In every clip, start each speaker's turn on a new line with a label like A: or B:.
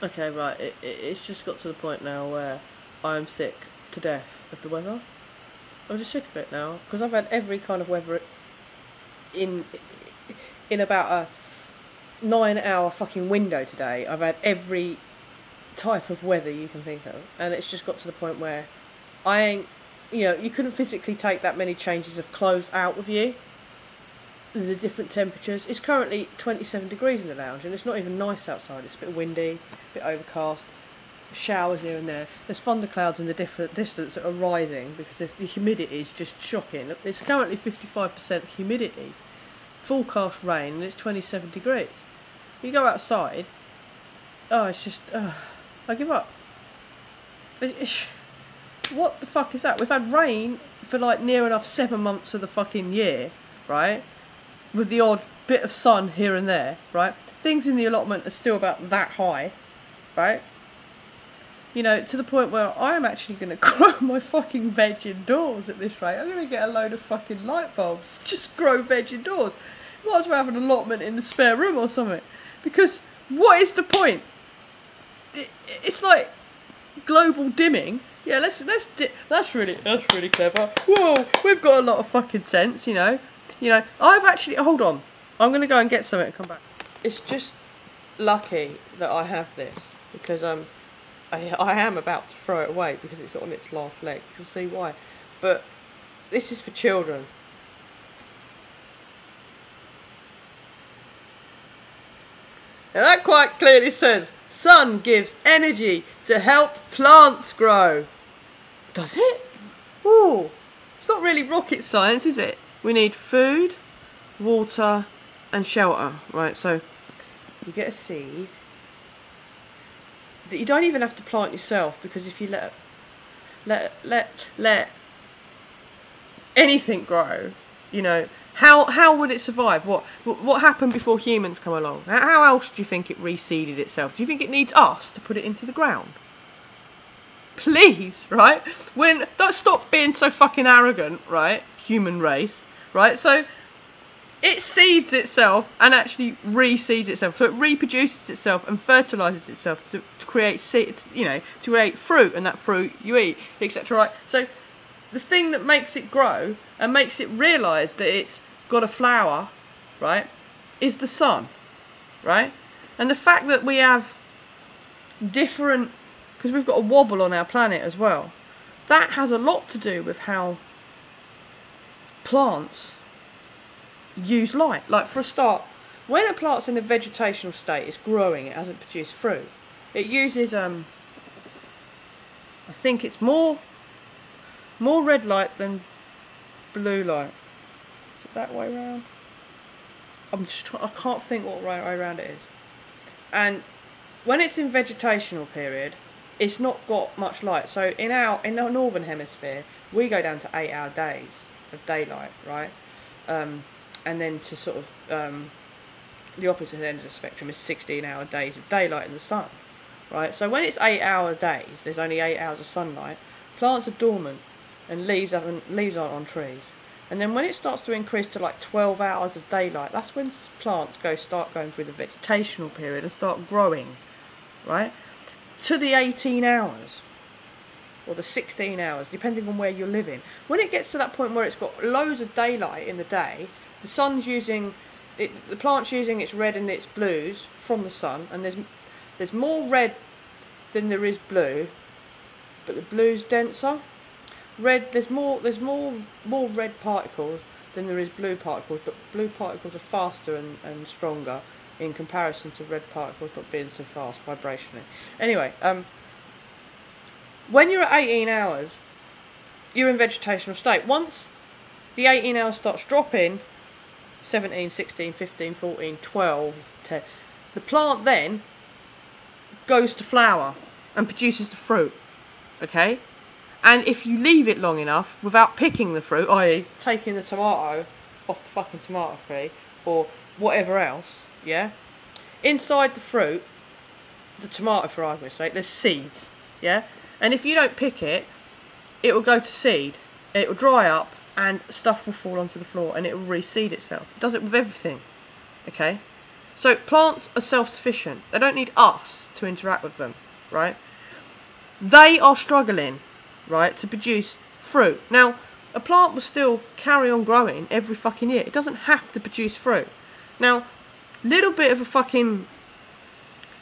A: Okay, right, it's just got to the point now where I'm sick to death of the weather. I'm just sick of it now, because I've had every kind of weather in in about a 9 hour fucking window today. I've had every type of weather you can think of, and it's just got to the point where I ain't, you couldn't physically take that many changes of clothes out with you. The different temperatures. It's currently 27 degrees in the lounge, and it's not even nice outside. It's a bit windy, a bit overcast, showers here and there. There's thunderclouds in the different distance that are rising because the humidity is just shocking. It's currently 55% humidity, forecast rain, and it's 27 degrees. You go outside, it's just, I give up. What the fuck is that? We've had rain for like near enough 7 months of the fucking year, right? With the odd bit of sun here and there, right? Things in the allotment are still about that high, right? To the point where I am actually going to grow my fucking veg indoors at this rate. I'm going to get a load of fucking light bulbs, just grow veg indoors. Might as well have an allotment in the spare room or something. Because what is the point? It's like global dimming. Yeah, that's really clever. Whoa, we've got a lot of fucking sense, I've actually, hold on, I'm going to go and get something and come back. It's just lucky that I have this, because I am about to throw it away because it's on its last leg. You'll see why. But this is for children. Now that quite clearly says, sun gives energy to help plants grow. Does it? Ooh, it's not really rocket science, is it? We need food, water, and shelter. Right, so you get a seed that you don't even have to plant yourself, because if you let anything grow, how would it survive? What happened before humans come along? How else do you think it reseeded itself? Do you think it needs us to put it into the ground? Please, right? Don't stop being so fucking arrogant, right? Human race, right? So it seeds itself and actually reseeds itself. So it reproduces itself and fertilises itself to create seeds, to create fruit, and that fruit you eat, etc. Right? So the thing that makes it grow and makes it realise that it's got a flower, right, is the sun, right? And the fact that we have different, because we've got a wobble on our planet as well, that has a lot to do with how plants use light. Like, for a start, when a plant's in a vegetational state, it's growing, it hasn't produced fruit, it uses I think it's more red light than blue light. Is it that way round? I can't think what way around it is. And when it's in vegetational period, it's not got much light. So in our northern hemisphere, we go down to 8-hour days of daylight, right? And then to sort of the opposite end of the spectrum is 16-hour days of daylight in the sun, right? So when it's 8-hour days, there's only 8 hours of sunlight. Plants are dormant, and leaves aren't on trees. And then when it starts to increase to like 12 hours of daylight, that's when plants start going through the vegetational period and start growing, right? To the 18 hours or the 16 hours, depending on where you're living. When it gets to that point where it's got loads of daylight in the day, the sun's using it, the plant's using its red and its blues from the sun, and there's more red than there is blue, but the blue's denser. There's more red particles than there is blue particles, but blue particles are faster and stronger in comparison to red particles not being so fast vibrationally. Anyway, when you're at 18 hours, you're in vegetational state. Once the 18 hours starts dropping, 17, 16, 15, 14, 12, 10, the plant then goes to flower and produces the fruit, okay? And if you leave it long enough without picking the fruit, i.e. taking the tomato off the fucking tomato tree or whatever else, yeah, inside the fruit, the tomato for argument's sake, there's seeds, yeah, and if you don't pick it, it will go to seed, it will dry up and stuff will fall onto the floor and it will reseed itself. It does it with everything, okay? So plants are self-sufficient. They don't need us to interact with them, right? They are struggling, right, to produce fruit. Now, a plant will still carry on growing every fucking year. It doesn't have to produce fruit. Now, little bit of a fucking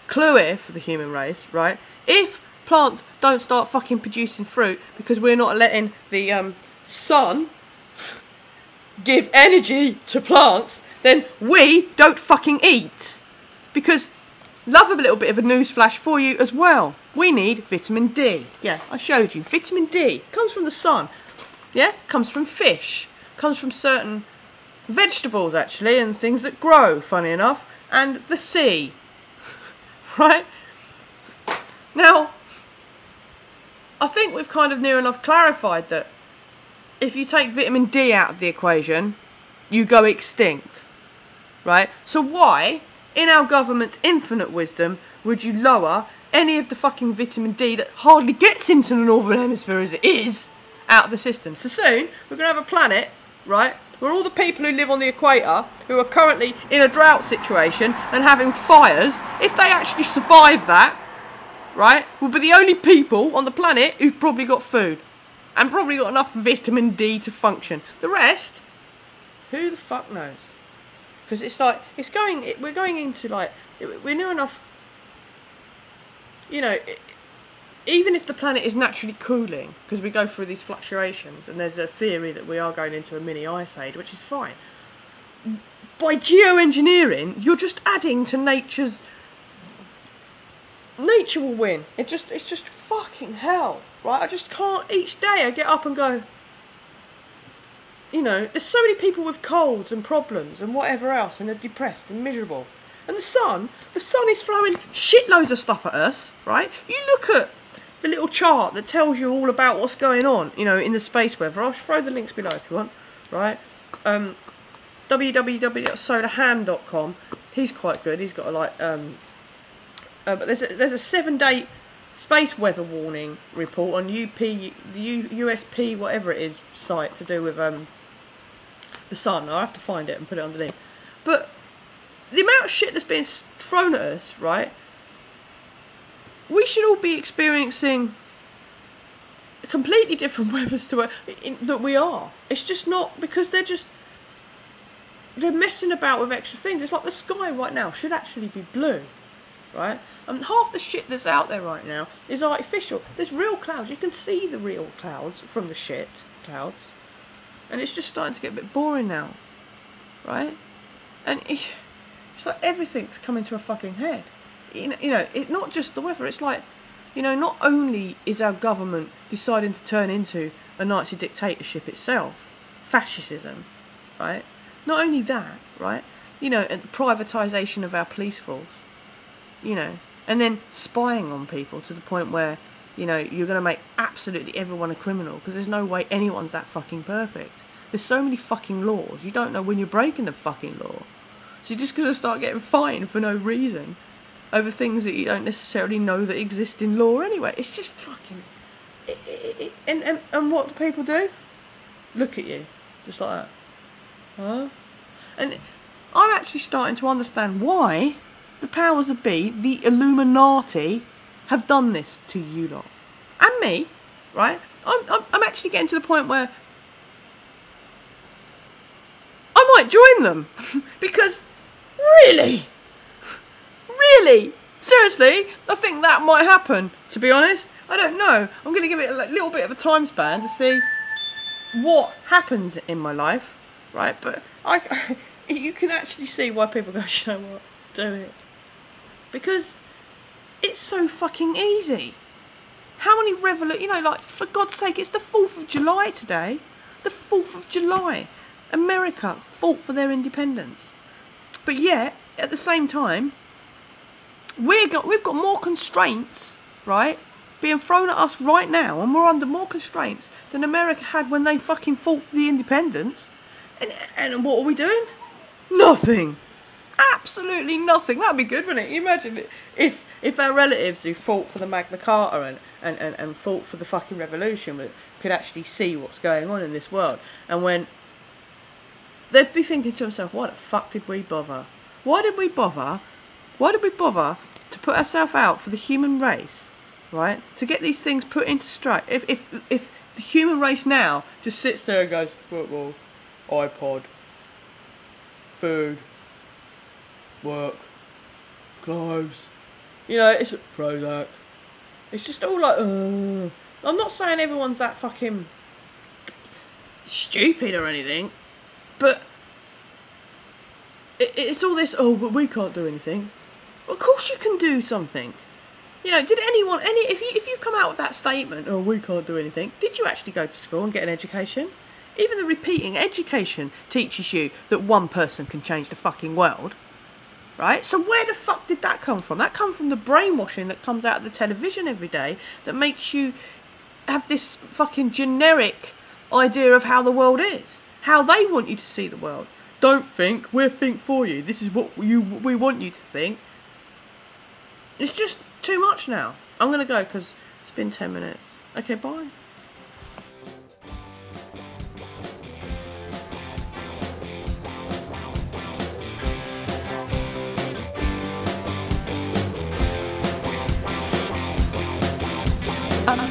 A: clue here for the human race, right? If plants don't start fucking producing fruit because we're not letting the sun give energy to plants, then we don't fucking eat. Because, love a little bit of a news flash for you as well. We need vitamin D. Yeah, I showed you. Vitamin D comes from the sun. Yeah, comes from fish. Comes from certain vegetables, actually, and things that grow, funny enough. And the sea. Right? Now, I think we've kind of near enough clarified that if you take vitamin D out of the equation, you go extinct. Right? So why, in our government's infinite wisdom, would you lower any of the fucking vitamin D that hardly gets into the northern hemisphere as it is out of the system? So soon, we're going to have a planet, right, where all the people who live on the equator, who are currently in a drought situation and having fires, if they actually survive that, right, will be the only people on the planet who've probably got food. And probably got enough vitamin D to function. The rest, who the fuck knows? Because it's like, we're going into like, we're near enough, you know, even if the planet is naturally cooling, because we go through these fluctuations, and there's a theory that we are going into a mini ice age, which is fine. By geoengineering, you're just adding to nature's, nature will win. It's just fucking hell, right? I just can't, each day I get up and go, you know, there's so many people with colds and problems and whatever else, and they're depressed and miserable. And the sun is throwing shitloads of stuff at us, right? You look at the little chart that tells you all about what's going on, you know, in the space weather. I'll throw the links below if you want, right? www.solarham.com. He's quite good. He's got a like, but there's a 7-day space weather warning report on the USP whatever it is site to do with the sun. I'll have to find it and put it underneath. But the amount of shit that's being thrown at us, right? We should all be experiencing completely different weathers to that we are. It's just not, because they're messing about with extra things. It's like the sky right now should actually be blue, right? And half the shit that's out there right now is artificial. There's real clouds. You can see the real clouds from the shit clouds. And it's just starting to get a bit boring now, right? And it's like everything's coming to a fucking head. You know, it's not just the weather. It's like, you know, not only is our government deciding to turn into a Nazi dictatorship itself, fascism, right? Not only that, right? You know, and the privatisation of our police force, you know, and then spying on people to the point where, you know, you're going to make absolutely everyone a criminal, because there's no way anyone's that fucking perfect. There's so many fucking laws, you don't know when you're breaking the fucking law. So you're just going to start getting fined for no reason over things that you don't necessarily know that exist in law anyway. It's just fucking... And what do people do? Look at you. Just like that. Huh? And I'm actually starting to understand why the powers that be, the Illuminati, have done this to you lot. And me, right? I'm actually getting to the point where I might join them. Because, really? Really? Seriously? I think that might happen, to be honest. I don't know. I'm going to give it a little bit of a time span to see what happens in my life, right? But you can actually see why people go, you know what, do it. Because it's so fucking easy. How many you know, like, for God's sake, it's the 4th of July today. The 4th of July. America fought for their independence. But yet, at the same time, we've got more constraints, right, being thrown at us right now, and we're under more constraints than America had when they fucking fought for the independence. And what are we doing? Nothing. Absolutely nothing. That'd be good, wouldn't it? You imagine it, if our relatives who fought for the Magna Carta and fought for the fucking revolution could actually see what's going on in this world, and when they'd be thinking to themselves, why the fuck did we bother? Why did we bother? Why did we bother to put ourselves out for the human race, right? To get these things put into straight. If the human race now just sits there and goes, football, iPod, food, work, clothes, you know, it's a Prozac. It's just all like, I'm not saying everyone's that fucking stupid or anything, but it's all this, oh, but we can't do anything. Of course you can do something. You know, did anyone, if you come out with that statement, oh, we can't do anything, did you actually go to school and get an education? Even the repeating education teaches you that one person can change the fucking world. Right? So where the fuck did that come from? That comes from the brainwashing that comes out of the television every day that makes you have this fucking generic idea of how the world is. How they want you to see the world. Don't think, we'll think for you. This is what we want you to think. It's just too much now. I'm going to go because it's been 10 minutes. Okay, bye. I'm